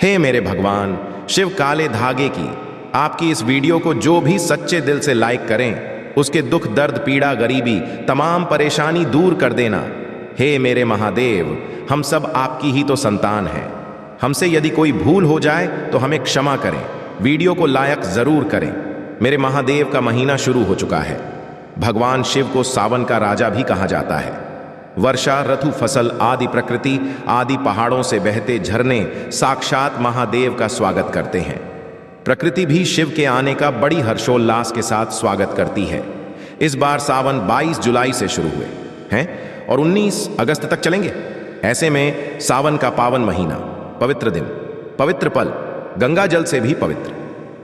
हे मेरे भगवान शिव, काले धागे की आपकी इस वीडियो को जो भी सच्चे दिल से लाइक करें उसके दुख दर्द पीड़ा गरीबी तमाम परेशानी दूर कर देना। हे मेरे महादेव, हम सब आपकी ही तो संतान हैं। हमसे यदि कोई भूल हो जाए तो हमें क्षमा करें, वीडियो को लायक जरूर करें। मेरे महादेव का महीना शुरू हो चुका है। भगवान शिव को सावन का राजा भी कहा जाता है। वर्षा, ऋतु, फसल आदि प्रकृति आदि पहाड़ों से बहते झरने साक्षात महादेव का स्वागत करते हैं। प्रकृति भी शिव के आने का बड़ी हर्षोल्लास के साथ स्वागत करती है। इस बार सावन 22 जुलाई से शुरू हुए हैं और 19 अगस्त तक चलेंगे। ऐसे में सावन का पावन महीना, पवित्र दिन, पवित्र पल, गंगा जल से भी पवित्र।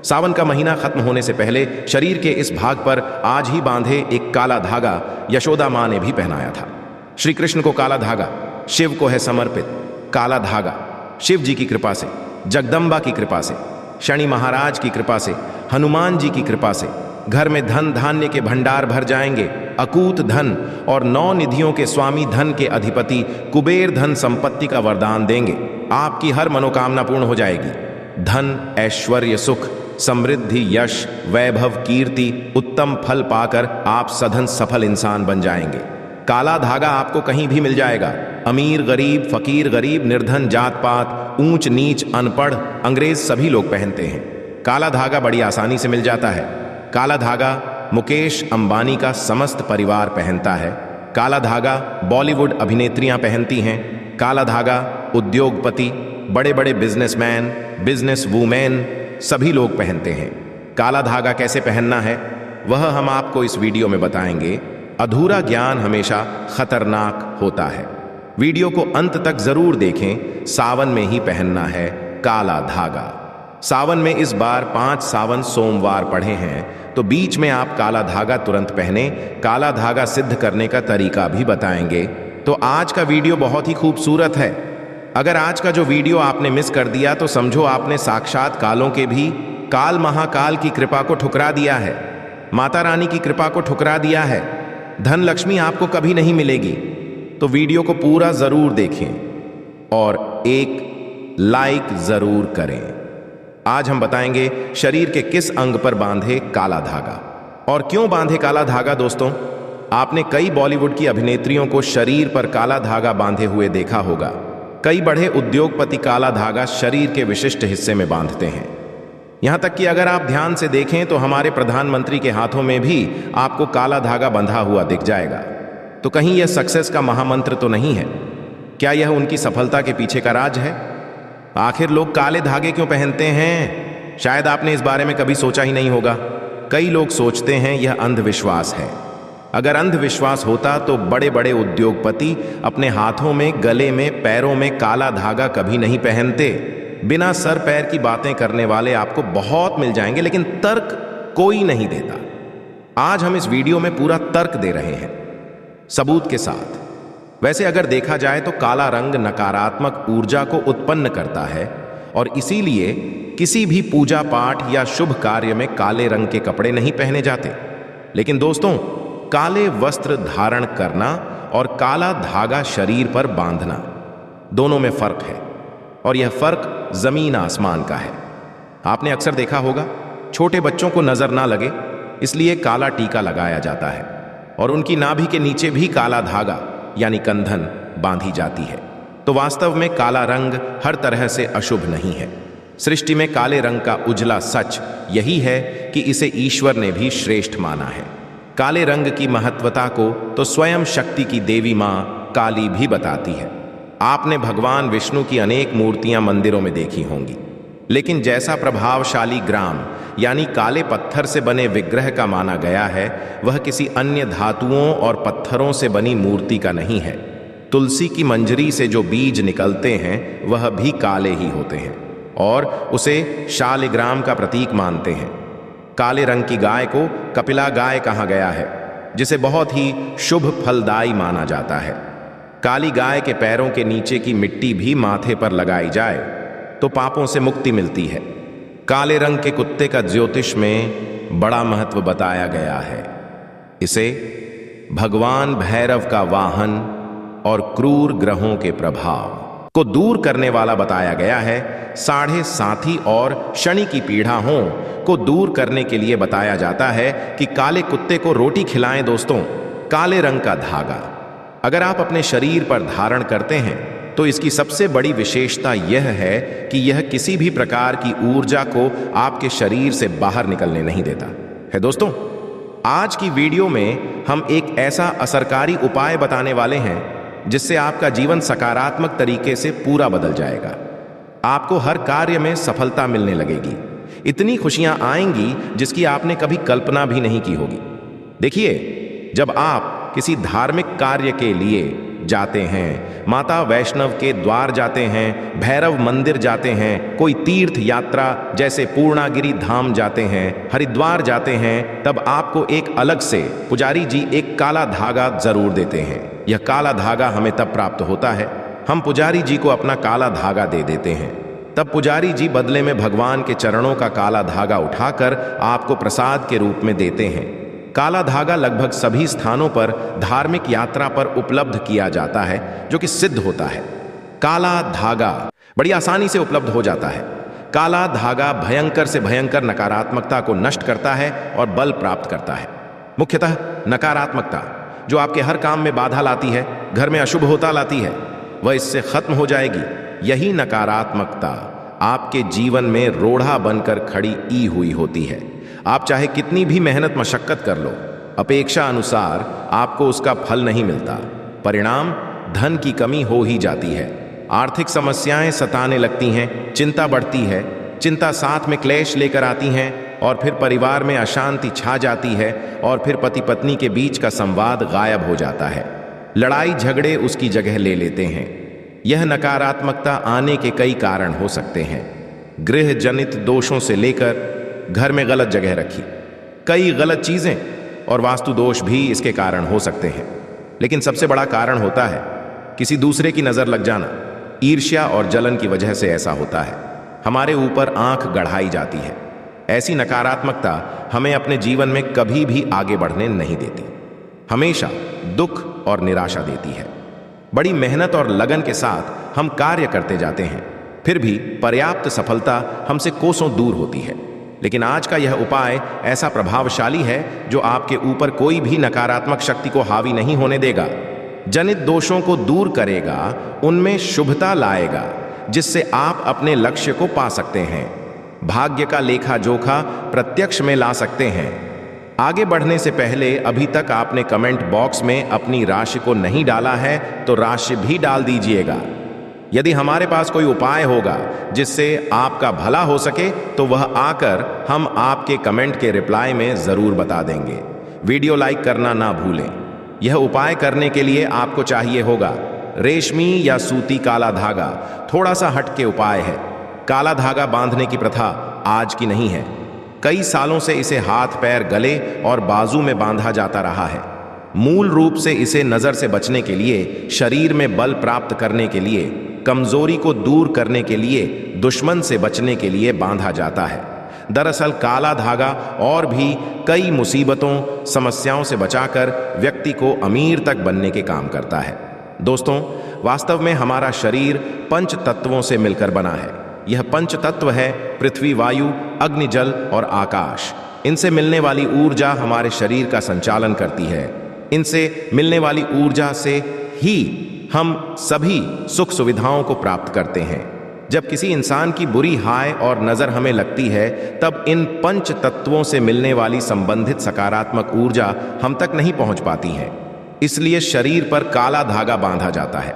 सावन का महीना खत्म होने से पहले शरीर के इस भाग पर आज ही बांधे एक काला धागा यशोदा मां ने भी पहनाया था। श्री कृष्ण को काला धागा शिव को है समर्पित। काला धागा शिव जी की कृपा से, जगदम्बा की कृपा से, शनि महाराज की कृपा से, हनुमान जी की कृपा से घर में धन धान्य के भंडार भर जाएंगे। अकूत धन और 9 निधियों के स्वामी, धन के अधिपति कुबेर धन संपत्ति का वरदान देंगे। आपकी हर मनोकामना पूर्ण हो जाएगी। धन, ऐश्वर्य, सुख, समृद्धि, यश, वैभव, कीर्ति, उत्तम फल पाकर आप सधन सफल इंसान बन जाएंगे। काला धागा आपको कहीं भी मिल जाएगा। अमीर गरीब, फकीर गरीब, निर्धन जात पात, ऊंच नीच, अनपढ़, अंग्रेज सभी लोग पहनते हैं। काला धागा बड़ी आसानी से मिल जाता है। काला धागा मुकेश अंबानी का समस्त परिवार पहनता है। काला धागा बॉलीवुड अभिनेत्रियां पहनती हैं। काला धागा उद्योगपति, बड़े बड़े बिजनेसमैन, बिजनेस वूमेन सभी लोग पहनते हैं। काला धागा कैसे पहनना है वह हम आपको इस वीडियो में बताएंगे। अधूरा ज्ञान हमेशा खतरनाक होता है। वीडियो को अंत तक जरूर देखें। सावन में ही पहनना है काला धागा। सावन में इस बार 5 सावन सोमवार पड़े हैं, तो बीच में आप काला धागा तुरंत पहने। काला धागा सिद्ध करने का तरीका भी बताएंगे। तो आज का वीडियो बहुत ही खूबसूरत है। अगर आज का जो वीडियो आपने मिस कर दिया तो समझो आपने साक्षात कालों के भी काल महाकाल की कृपा को ठुकरा दिया है। माता रानी की कृपा को ठुकरा दिया है। धन लक्ष्मी आपको कभी नहीं मिलेगी। तो वीडियो को पूरा जरूर देखें और एक लाइक जरूर करें। आज हम बताएंगे शरीर के किस अंग पर बांधे काला धागा और क्यों बांधे काला धागा। दोस्तों, आपने कई बॉलीवुड की अभिनेत्रियों को शरीर पर काला धागा बांधे हुए देखा होगा। कई बड़े उद्योगपति काला धागा शरीर के विशिष्ट हिस्से में बांधते हैं। यहां तक कि अगर आप ध्यान से देखें तो हमारे प्रधानमंत्री के हाथों में भी आपको काला धागा बंधा हुआ दिख जाएगा। तो कहीं यह सक्सेस का महामंत्र तो नहीं है? क्या यह उनकी सफलता के पीछे का राज है? आखिर लोग काले धागे क्यों पहनते हैं? शायद आपने इस बारे में कभी सोचा ही नहीं होगा। कई लोग सोचते हैं यह अंधविश्वास है। अगर अंधविश्वास होता तो बड़े बड़े उद्योगपति अपने हाथों में, गले में, पैरों में काला धागा कभी नहीं पहनते। बिना सर पैर की बातें करने वाले आपको बहुत मिल जाएंगे, लेकिन तर्क कोई नहीं देता। आज हम इस वीडियो में पूरा तर्क दे रहे हैं, सबूत के साथ। वैसे अगर देखा जाए तो काला रंग नकारात्मक ऊर्जा को उत्पन्न करता है और इसीलिए किसी भी पूजा पाठ या शुभ कार्य में काले रंग के कपड़े नहीं पहने जाते। लेकिन दोस्तों, काले वस्त्र धारण करना और काला धागा शरीर पर बांधना, दोनों में फर्क है और यह फर्क जमीन आसमान का है। आपने अक्सर देखा होगा, छोटे बच्चों को नजर ना लगे इसलिए काला टीका लगाया जाता है और उनकी नाभि के नीचे भी काला धागा यानी कंधन बांधी जाती है। तो वास्तव में काला रंग हर तरह से अशुभ नहीं है। सृष्टि में काले रंग का उजला सच यही है कि इसे ईश्वर ने भी श्रेष्ठ माना है। काले रंग की महत्वता को तो स्वयं शक्ति की देवी मां काली भी बताती है। आपने भगवान विष्णु की अनेक मूर्तियां मंदिरों में देखी होंगी, लेकिन जैसा प्रभावशाली ग्राम यानी काले पत्थर से बने विग्रह का माना गया है, वह किसी अन्य धातुओं और पत्थरों से बनी मूर्ति का नहीं है। तुलसी की मंजरी से जो बीज निकलते हैं वह भी काले ही होते हैं और उसे शालिग्राम का प्रतीक मानते हैं। काले रंग की गाय को कपिला गाय कहा गया है, जिसे बहुत ही शुभ फलदायी माना जाता है। काली गाय के पैरों के नीचे की मिट्टी भी माथे पर लगाई जाए तो पापों से मुक्ति मिलती है। काले रंग के कुत्ते का ज्योतिष में बड़ा महत्व बताया गया है। इसे भगवान भैरव का वाहन और क्रूर ग्रहों के प्रभाव को दूर करने वाला बताया गया है। साढ़े साथी और शनि की पीड़ा हो को दूर करने के लिए बताया जाता है कि काले कुत्ते को रोटी खिलाएं। दोस्तों, काले रंग का धागा अगर आप अपने शरीर पर धारण करते हैं तो इसकी सबसे बड़ी विशेषता यह है कि यह किसी भी प्रकार की ऊर्जा को आपके शरीर से बाहर निकलने नहीं देता है। दोस्तों, आज की वीडियो में हम एक ऐसा असरकारी उपाय बताने वाले हैं जिससे आपका जीवन सकारात्मक तरीके से पूरा बदल जाएगा। आपको हर कार्य में सफलता मिलने लगेगी, इतनी खुशियां आएंगी जिसकी आपने कभी कल्पना भी नहीं की होगी। देखिए, जब आप किसी धार्मिक कार्य के लिए जाते हैं, माता वैष्णव के द्वार जाते हैं, भैरव मंदिर जाते हैं, कोई तीर्थ यात्रा जैसे पूर्णागिरि धाम जाते हैं, हरिद्वार जाते हैं, तब आपको एक अलग से पुजारी जी एक काला धागा जरूर देते हैं। यह काला धागा हमें तब प्राप्त होता है, हम पुजारी जी को अपना काला धागा दे देते हैं। तब पुजारी जी बदले में भगवान के चरणों का काला धागा उठाकर आपको प्रसाद के रूप में देते हैं। काला धागा लगभग सभी स्थानों पर धार्मिक यात्रा पर उपलब्ध किया जाता है, जो कि सिद्ध होता है। काला धागा बड़ी आसानी से उपलब्ध हो जाता है। काला धागा भयंकर से भयंकर नकारात्मकता को नष्ट करता है और बल प्राप्त करता है। मुख्यतः नकारात्मकता जो आपके हर काम में बाधा लाती है, घर में अशुभता लाती है, वह इससे खत्म हो जाएगी। यही नकारात्मकता आपके जीवन में रोड़ा बनकर खड़ी ई हुई होती है। आप चाहे कितनी भी मेहनत मशक्कत कर लो, अपेक्षा अनुसार आपको उसका फल नहीं मिलता। परिणाम धन की कमी हो ही जाती है, आर्थिक समस्याएं सताने लगती हैं, चिंता बढ़ती है, चिंता साथ में क्लेश लेकर आती हैं और फिर परिवार में अशांति छा जाती है और फिर पति पत्नी के बीच का संवाद गायब हो जाता है। लड़ाई झगड़े उसकी जगह ले लेते हैं। यह नकारात्मकता आने के कई कारण हो सकते हैं। गृह जनित दोषों से लेकर घर में गलत जगह रखी, कई गलत चीजें और वास्तु दोष भी इसके कारण हो सकते हैं। लेकिन सबसे बड़ा कारण होता है किसी दूसरे की नजर लग जाना। ईर्ष्या और जलन की वजह से ऐसा होता है। हमारे ऊपर आंख गढ़ाई जाती है। ऐसी नकारात्मकता हमें अपने जीवन में कभी भी आगे बढ़ने नहीं देती, हमेशा दुख और निराशा देती है। बड़ी मेहनत और लगन के साथ हम कार्य करते जाते हैं, फिर भी पर्याप्त सफलता हमसे कोसों दूर होती है। लेकिन आज का यह उपाय ऐसा प्रभावशाली है जो आपके ऊपर कोई भी नकारात्मक शक्ति को हावी नहीं होने देगा। जनित दोषों को दूर करेगा, उनमें शुभता लाएगा, जिससे आप अपने लक्ष्य को पा सकते हैं। भाग्य का लेखा जोखा प्रत्यक्ष में ला सकते हैं। आगे बढ़ने से पहले अभी तक आपने कमेंट बॉक्स में अपनी राशि को नहीं डाला है तो राशि भी डाल दीजिएगा। यदि हमारे पास कोई उपाय होगा जिससे आपका भला हो सके तो वह आकर हम आपके कमेंट के रिप्लाई में जरूर बता देंगे। वीडियो लाइक करना ना भूलें। यह उपाय करने के लिए आपको चाहिए होगा रेशमी या सूती काला धागा। थोड़ा सा हटके उपाय है। काला धागा बांधने की प्रथा आज की नहीं है। कई सालों से इसे हाथ पैर गले और बाजू में बांधा जाता रहा है। मूल रूप से इसे नजर से बचने के लिए, शरीर में बल प्राप्त करने के लिए, कमजोरी को दूर करने के लिए, दुश्मन से बचने के लिए बांधा जाता है। दरअसल काला धागा और भी कई मुसीबतों, समस्याओं से बचाकर व्यक्ति को अमीर तक बनने के काम करता है। दोस्तों, वास्तव में हमारा शरीर पंच तत्वों से मिलकर बना है। यह पंच तत्व है पृथ्वी, वायु, अग्नि, जल और आकाश। इनसे मिलने वाली ऊर्जा हमारे शरीर का संचालन करती है। इनसे मिलने वाली ऊर्जा से ही हम सभी सुख सुविधाओं को प्राप्त करते हैं। जब किसी इंसान की बुरी हाय और नजर हमें लगती है, तब इन पंच तत्वों से मिलने वाली संबंधित सकारात्मक ऊर्जा हम तक नहीं पहुंच पाती है। इसलिए शरीर पर काला धागा बांधा जाता है।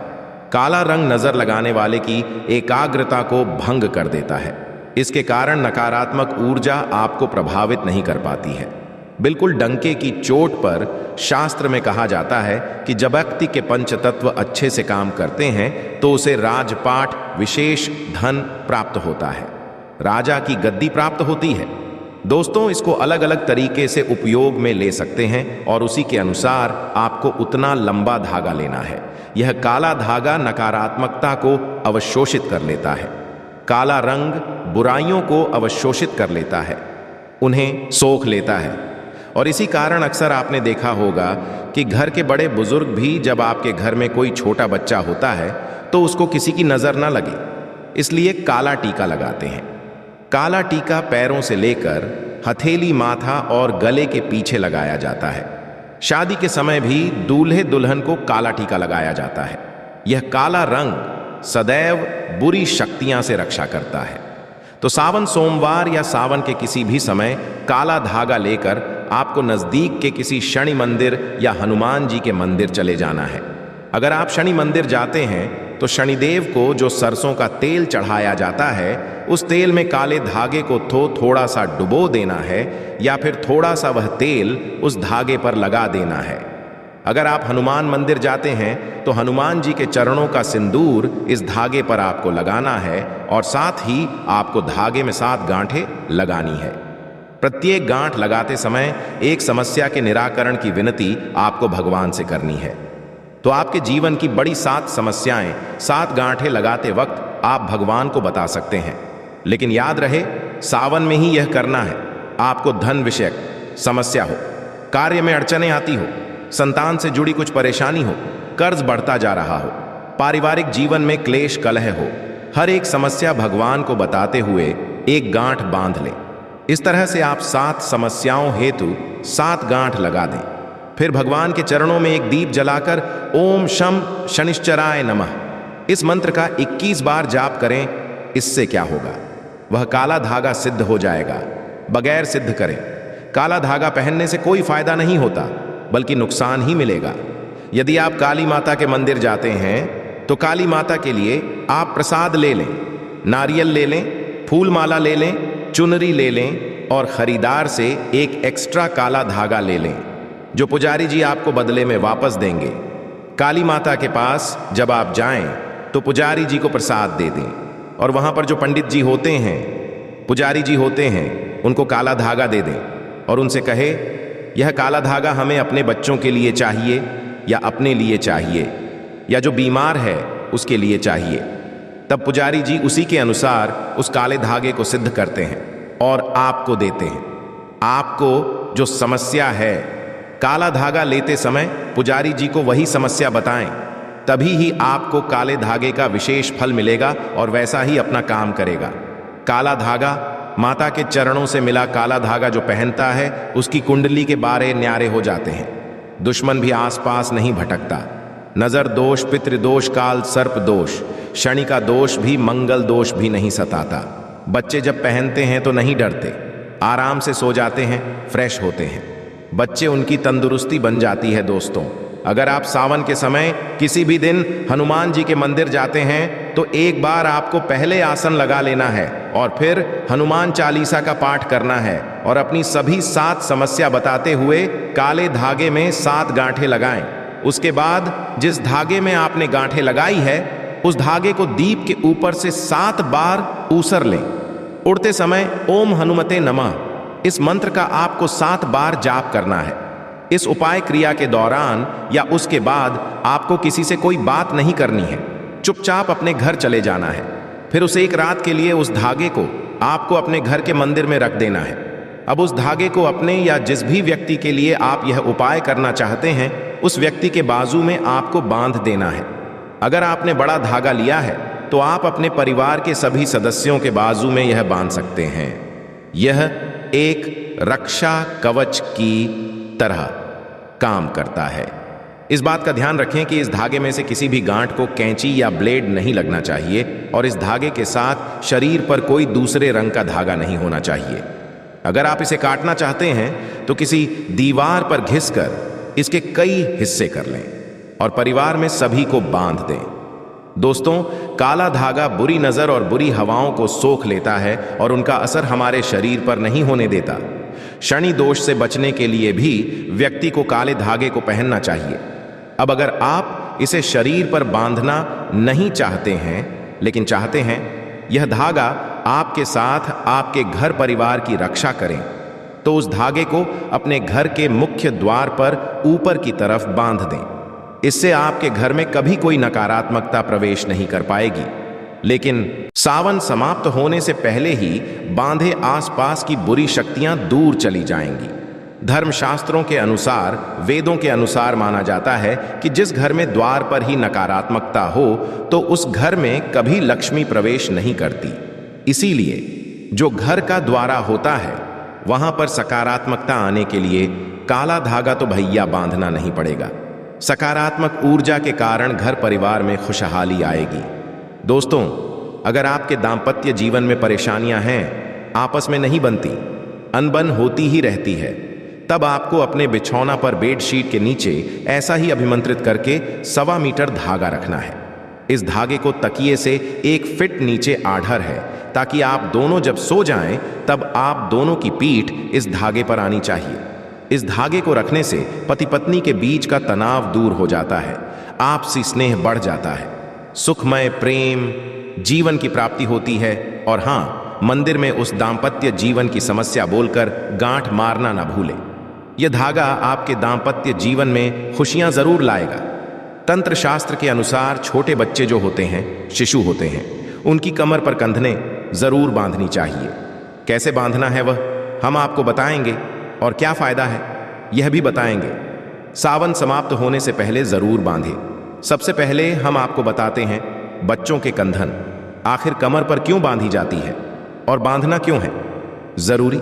काला रंग नजर लगाने वाले की एकाग्रता को भंग कर देता है। इसके कारण नकारात्मक ऊर्जा आपको प्रभावित नहीं कर पाती है। बिल्कुल डंके की चोट पर शास्त्र में कहा जाता है कि जब व्यक्ति के पंच तत्व अच्छे से काम करते हैं तो उसे राजपाट, विशेष धन प्राप्त होता है, राजा की गद्दी प्राप्त होती है। दोस्तों, इसको अलग अलग तरीके से उपयोग में ले सकते हैं और उसी के अनुसार आपको उतना लंबा धागा लेना है। यह काला धागा नकारात्मकता को अवशोषित कर लेता है। काला रंग बुराइयों को अवशोषित कर लेता है, उन्हें सोख लेता है। और इसी कारण अक्सर आपने देखा होगा कि घर के बड़े बुजुर्ग भी जब आपके घर में कोई छोटा बच्चा होता है तो उसको किसी की नजर ना लगे, इसलिए काला टीका लगाते हैं। काला टीका पैरों से लेकर हथेली, माथा और गले के पीछे लगाया जाता है। शादी के समय भी दूल्हे दुल्हन को काला टीका लगाया जाता है। यह काला रंग सदैव बुरी शक्तियां से रक्षा करता है। तो सावन सोमवार या सावन के किसी भी समय काला धागा लेकर आपको नजदीक के किसी शनि मंदिर या हनुमान जी के मंदिर चले जाना है। अगर आप शनि मंदिर जाते हैं तो शनिदेव को जो सरसों का तेल चढ़ाया जाता है, उस तेल में काले धागे को थोड़ा सा डुबो देना है या फिर थोड़ा सा वह तेल उस धागे पर लगा देना है। अगर आप हनुमान मंदिर जाते हैं तो हनुमान जी के चरणों का सिंदूर इस धागे पर आपको लगाना है और साथ ही आपको धागे में 7 गांठें लगानी है। प्रत्येक गांठ लगाते समय एक समस्या के निराकरण की विनती आपको भगवान से करनी है। तो आपके जीवन की बड़ी 7 समस्याएं 7 गांठें लगाते वक्त आप भगवान को बता सकते हैं। लेकिन याद रहे, सावन में ही यह करना है। आपको धन विषयक समस्या हो, कार्य में अड़चनें आती हो, संतान से जुड़ी कुछ परेशानी हो, कर्ज बढ़ता जा रहा हो, पारिवारिक जीवन में क्लेश कलह हो, हर एक समस्या भगवान को बताते हुए एक गांठ बांध लें। इस तरह से आप 7 समस्याओं हेतु 7 गांठ लगा दें। फिर भगवान के चरणों में एक दीप जलाकर ओम शम शनिश्चराय नमः इस मंत्र का 21 बार जाप करें। इससे क्या होगा, वह काला धागा सिद्ध हो जाएगा। बगैर सिद्ध करें, काला धागा पहनने से कोई फायदा नहीं होता, बल्कि नुकसान ही मिलेगा। यदि आप काली माता के मंदिर जाते हैं तो काली माता के लिए आप प्रसाद ले लें, नारियल ले लें, फूल माला ले लें, चुनरी ले लें और खरीदार से एक एक्स्ट्रा काला धागा ले लें, जो पुजारी जी आपको बदले में वापस देंगे। काली माता के पास जब आप जाएं तो पुजारी जी को प्रसाद दे दें और वहां पर जो पंडित जी होते हैं, पुजारी जी होते हैं, उनको काला धागा दे दें और उनसे कहे, यह काला धागा हमें अपने बच्चों के लिए चाहिए या अपने लिए चाहिए या जो बीमार है उसके लिए चाहिए। तब पुजारी जी उसी के अनुसार उस काले धागे को सिद्ध करते हैं और आपको देते हैं। आपको जो समस्या है, काला धागा लेते समय पुजारी जी को वही समस्या बताएं, तभी ही आपको काले धागे का विशेष फल मिलेगा और वैसा ही अपना काम करेगा। काला धागा माता के चरणों से मिला काला धागा जो पहनता है, उसकी कुंडली के बारे न्यारे हो जाते हैं। दुश्मन भी आसपास नहीं भटकता। नजर दोष, पितृ दोष, काल सर्प दोष, शनि का दोष भी, मंगल दोष भी नहीं सताता। बच्चे जब पहनते हैं तो नहीं डरते, आराम से सो जाते हैं, फ्रेश होते हैं। बच्चे उनकी तंदुरुस्ती बन जाती है। दोस्तों, अगर आप सावन के समय किसी भी दिन हनुमान जी के मंदिर जाते हैं तो एक बार आपको पहले आसन लगा लेना है और फिर हनुमान चालीसा का पाठ करना है और अपनी सभी 7 समस्या बताते हुए काले धागे में 7 गांठें लगाएं। उसके बाद जिस धागे में आपने गांठें लगाई है, उस धागे को दीप के ऊपर से 7 बार ऊसर लें। उड़ते समय ओम हनुमते नमः इस मंत्र का आपको 7 बार जाप करना है। इस उपाय क्रिया के दौरान या उसके बाद आपको किसी से कोई बात नहीं करनी है, चुपचाप अपने घर चले जाना है। फिर उस एक रात के लिए उस धागे को आपको अपने घर के मंदिर में रख देना है। अब उस धागे को अपने या जिस भी व्यक्ति के लिए आप यह उपाय करना चाहते हैं, उस व्यक्ति के बाजू में आपको बांध देना है। अगर आपने बड़ा धागा लिया है तो आप अपने परिवार के सभी सदस्यों के बाजू में यह बांध सकते हैं। यह एक रक्षा कवच की तरह काम करता है। इस बात का ध्यान रखें कि इस धागे में से किसी भी गांठ को कैंची या ब्लेड नहीं लगना चाहिए और इस धागे के साथ शरीर पर कोई दूसरे रंग का धागा नहीं होना चाहिए। अगर आप इसे काटना चाहते हैं तो किसी दीवार पर घिसकर इसके कई हिस्से कर लें और परिवार में सभी को बांध दें। दोस्तों, काला धागा बुरी नजर और बुरी हवाओं को सोख लेता है और उनका असर हमारे शरीर पर नहीं होने देता। शनि दोष से बचने के लिए भी व्यक्ति को काले धागे को पहनना चाहिए। अब अगर आप इसे शरीर पर बांधना नहीं चाहते हैं, लेकिन चाहते हैं यह धागा आपके साथ आपके घर परिवार की रक्षा करें, तो उस धागे को अपने घर के मुख्य द्वार पर ऊपर की तरफ बांध दें। इससे आपके घर में कभी कोई नकारात्मकता प्रवेश नहीं कर पाएगी। लेकिन सावन समाप्त होने से पहले ही बांधे आसपास की बुरी शक्तियां दूर चली जाएंगी। धर्मशास्त्रों के अनुसार, वेदों के अनुसार माना जाता है कि जिस घर में द्वार पर ही नकारात्मकता हो तो उस घर में कभी लक्ष्मी प्रवेश नहीं करती। इसीलिए जो घर का द्वारा होता है वहां पर सकारात्मकता आने के लिए काला धागा तो भैया बांधना नहीं पड़ेगा। सकारात्मक ऊर्जा के कारण घर परिवार में खुशहाली आएगी। दोस्तों, अगर आपके दांपत्य जीवन में परेशानियां हैं, आपस में नहीं बनती, अनबन होती ही रहती है, तब आपको अपने बिछौना पर बेडशीट के नीचे ऐसा ही अभिमंत्रित करके 1.25 मीटर धागा रखना है। इस धागे को तकिए से 1 फीट नीचे आढ़र है, ताकि आप दोनों जब सो जाएं तब आप दोनों की पीठ इस धागे पर आनी चाहिए। इस धागे को रखने से पति पत्नी के बीच का तनाव दूर हो जाता है, आपसी स्नेह बढ़ जाता है, सुखमय प्रेम जीवन की प्राप्ति होती है। और हाँ, मंदिर में उस दांपत्य जीवन की समस्या बोलकर गांठ मारना ना भूलें। यह धागा आपके दांपत्य जीवन में खुशियां जरूर लाएगा। तंत्र शास्त्र के अनुसार छोटे बच्चे जो होते हैं, शिशु होते हैं, उनकी कमर पर कंधने जरूर बांधनी चाहिए। कैसे बांधना है वह हम आपको बताएंगे, और क्या फायदा है यह भी बताएंगे। सावन समाप्त होने से पहले जरूर बांधें। सबसे पहले हम आपको बताते हैं बच्चों के कंधन आखिर कमर पर क्यों बांधी जाती है और बांधना क्यों है जरूरी।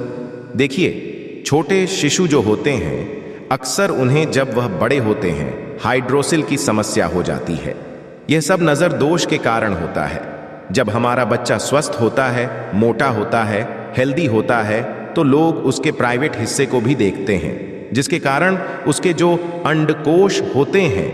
देखिए, छोटे शिशु जो होते हैं, अक्सर उन्हें जब वह बड़े होते हैं हाइड्रोसिल की समस्या हो जाती है। यह सब नजर दोष के कारण होता है। जब हमारा बच्चा स्वस्थ होता है, मोटा होता है, हेल्दी होता है, तो लोग उसके प्राइवेट हिस्से को भी देखते हैं, जिसके कारण उसके जो अंडकोश होते हैं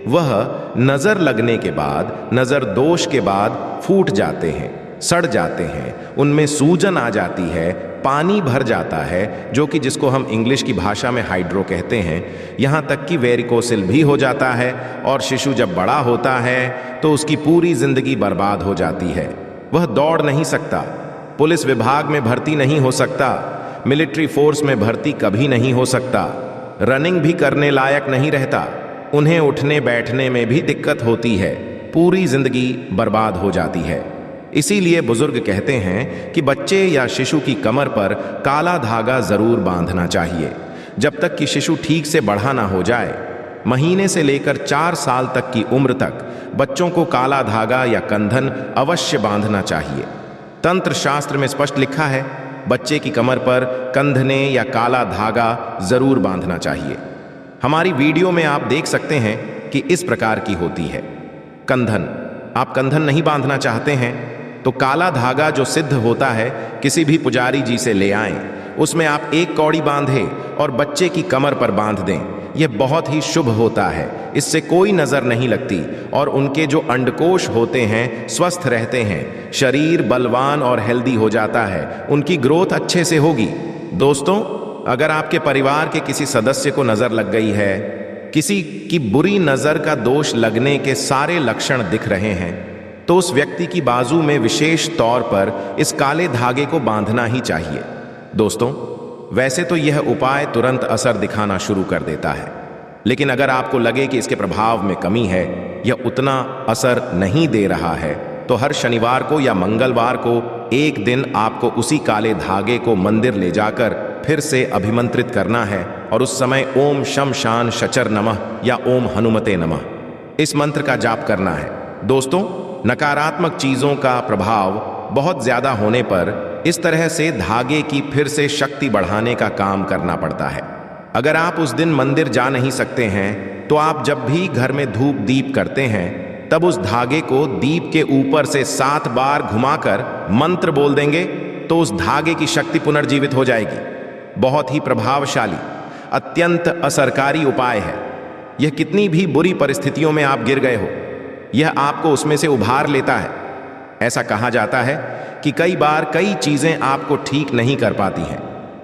वह नजर लगने के बाद, नजर दोष के बाद फूट जाते हैं, सड़ जाते हैं, उनमें सूजन आ जाती है, पानी भर जाता है, जो कि जिसको हम इंग्लिश की भाषा में हाइड्रो कहते हैं। यहाँ तक कि वेरिकोसिल भी हो जाता है, और शिशु जब बड़ा होता है तो उसकी पूरी जिंदगी बर्बाद हो जाती है। वह दौड़ नहीं सकता, पुलिस विभाग में भर्ती नहीं हो सकता, मिलिट्री फोर्स में भर्ती कभी नहीं हो सकता, रनिंग भी करने लायक नहीं रहता, उन्हें उठने बैठने में भी दिक्कत होती है, पूरी जिंदगी बर्बाद हो जाती है। इसीलिए बुजुर्ग कहते हैं कि बच्चे या शिशु की कमर पर काला धागा जरूर बांधना चाहिए। जब तक कि शिशु ठीक से बढ़ा ना हो जाए, महीने से लेकर 4 साल तक की उम्र तक बच्चों को काला धागा या कंधन अवश्य बांधना चाहिए। तंत्र शास्त्र में स्पष्ट लिखा है, बच्चे की कमर पर कंधने या काला धागा जरूर बांधना चाहिए। हमारी वीडियो में आप देख सकते हैं कि इस प्रकार की होती है कंधन। आप कंधन नहीं बांधना चाहते हैं तो काला धागा जो सिद्ध होता है किसी भी पुजारी जी से ले आएं, उसमें आप 1 कौड़ी बांधें और बच्चे की कमर पर बांध दें। यह बहुत ही शुभ होता है, इससे कोई नजर नहीं लगती और उनके जो अंडकोश होते हैं स्वस्थ रहते हैं, शरीर बलवान और हेल्दी हो जाता है, उनकी ग्रोथ अच्छे से होगी। दोस्तों, अगर आपके परिवार के किसी सदस्य को नजर लग गई है, किसी की बुरी नजर का दोष लगने के सारे लक्षण दिख रहे हैं, तो उस व्यक्ति की बाजू में विशेष तौर पर इस काले धागे को बांधना ही चाहिए। दोस्तों, वैसे तो यह उपाय तुरंत असर दिखाना शुरू कर देता है, लेकिन अगर आपको लगे कि इसके प्रभाव में कमी है, यह उतना असर नहीं दे रहा है, तो हर शनिवार को या मंगलवार को एक दिन आपको उसी काले धागे को मंदिर ले जाकर फिर से अभिमंत्रित करना है और उस समय ओम शम शान शचर नमः या ओम हनुमते नमः इस मंत्र का जाप करना है। दोस्तों, नकारात्मक चीजों का प्रभाव बहुत ज्यादा होने पर इस तरह से धागे की फिर से शक्ति बढ़ाने का काम करना पड़ता है। अगर आप उस दिन मंदिर जा नहीं सकते हैं तो आप जब भी घर में धूप दीप करते हैं तब उस धागे को दीप के ऊपर से 7 बार घुमाकर मंत्र बोल देंगे तो उस धागे की शक्ति पुनर्जीवित हो जाएगी। बहुत ही प्रभावशाली, अत्यंत असरकारी उपाय है। यह कितनी भी बुरी परिस्थितियों में आप गिर गए हो, यह आपको उसमें से उभार लेता है। ऐसा कहा जाता है कि कई बार कई चीजें आपको ठीक नहीं कर पाती हैं,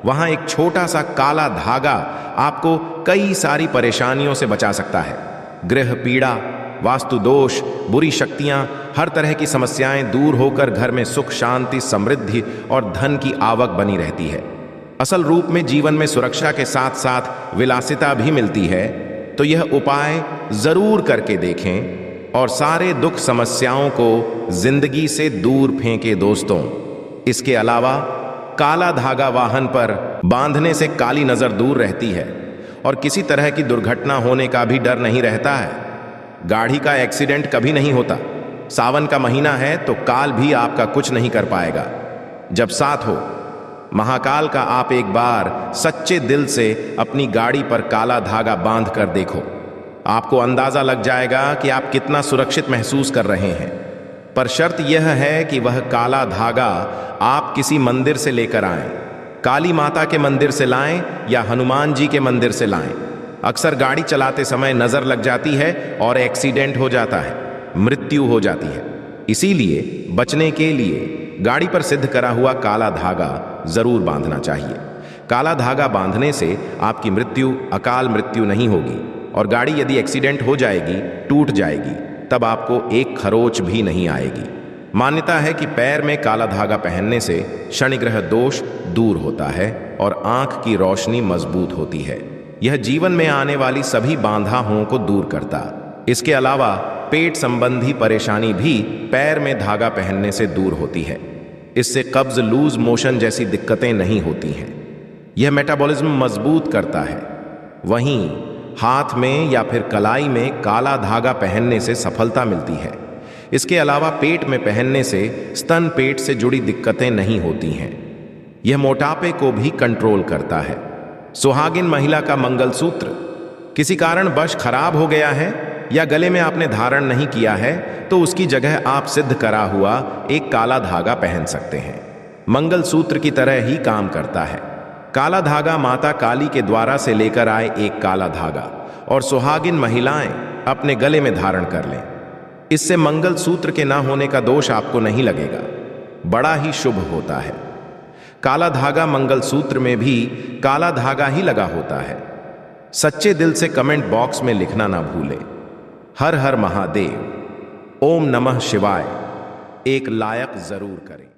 वहां एक छोटा सा काला धागा आपको कई सारी परेशानियों से बचा सकता है। गृह पीड़ा, वास्तु दोष, बुरी शक्तियां, हर तरह की समस्याएं दूर होकर घर में सुख शांति समृद्धि और धन की आवक बनी रहती है। असल रूप में जीवन में सुरक्षा के साथ साथ विलासिता भी मिलती है। तो यह उपाय जरूर करके देखें और सारे दुख समस्याओं को जिंदगी से दूर फेंके। दोस्तों, इसके अलावा काला धागा वाहन पर बांधने से काली नजर दूर रहती है और किसी तरह की दुर्घटना होने का भी डर नहीं रहता है। गाड़ी का एक्सीडेंट कभी नहीं होता। सावन का महीना है तो काल भी आपका कुछ नहीं कर पाएगा। जब साथ हो महाकाल का, आप एक बार सच्चे दिल से अपनी गाड़ी पर काला धागा बांध कर देखो। आपको अंदाजा लग जाएगा कि आप कितना सुरक्षित महसूस कर रहे हैं। पर शर्त यह है कि वह काला धागा आप किसी मंदिर से लेकर आएं। काली माता के मंदिर से लाएं या हनुमान जी के मंदिर से लाएं। अक्सर गाड़ी चलाते समय नजर लग जाती है और एक्सीडेंट हो जाता है, मृत्यु हो जाती है। इसीलिए बचने के लिए गाड़ी पर सिद्ध करा हुआ काला धागा जरूर बांधना चाहिए। काला धागा बांधने से आपकी मृत्यु अकाल मृत्यु नहीं होगी और गाड़ी यदि एक्सीडेंट हो जाएगी, टूट जाएगी, तब आपको एक खरोच भी नहीं आएगी। मान्यता है कि पैर में काला धागा पहनने से शनिग्रह दोष दूर होता है और आंख की रोशनी मजबूत होती है। यह जीवन में आने वाली सभी बाधाओं को दूर करता। इसके अलावा पेट संबंधी परेशानी भी पैर में धागा पहनने से दूर होती है। इससे कब्ज, लूज मोशन जैसी दिक्कतें नहीं होती हैं। यह मेटाबॉलिज्म मजबूत करता है। वहीं हाथ में या फिर कलाई में काला धागा पहनने से सफलता मिलती है। इसके अलावा पेट में पहनने से स्तन पेट से जुड़ी दिक्कतें नहीं होती हैं। यह मोटापे को भी कंट्रोल करता है। सुहागिन महिला का मंगलसूत्र किसी कारणवश खराब हो गया है या गले में आपने धारण नहीं किया है तो उसकी जगह आप सिद्ध करा हुआ एक काला धागा पहन सकते हैं। मंगलसूत्र की तरह ही काम करता है। काला धागा माता काली के द्वारा से लेकर आए एक काला धागा और सुहागिन महिलाएं अपने गले में धारण कर लें। इससे मंगलसूत्र के ना होने का दोष आपको नहीं लगेगा, बड़ा ही शुभ होता है। काला धागा मंगलसूत्र में भी काला धागा ही लगा होता है। सच्चे दिल से कमेंट बॉक्स में लिखना ना भूलें। हर हर महादेव, ओम नमः शिवाय एक लायक जरूर करें।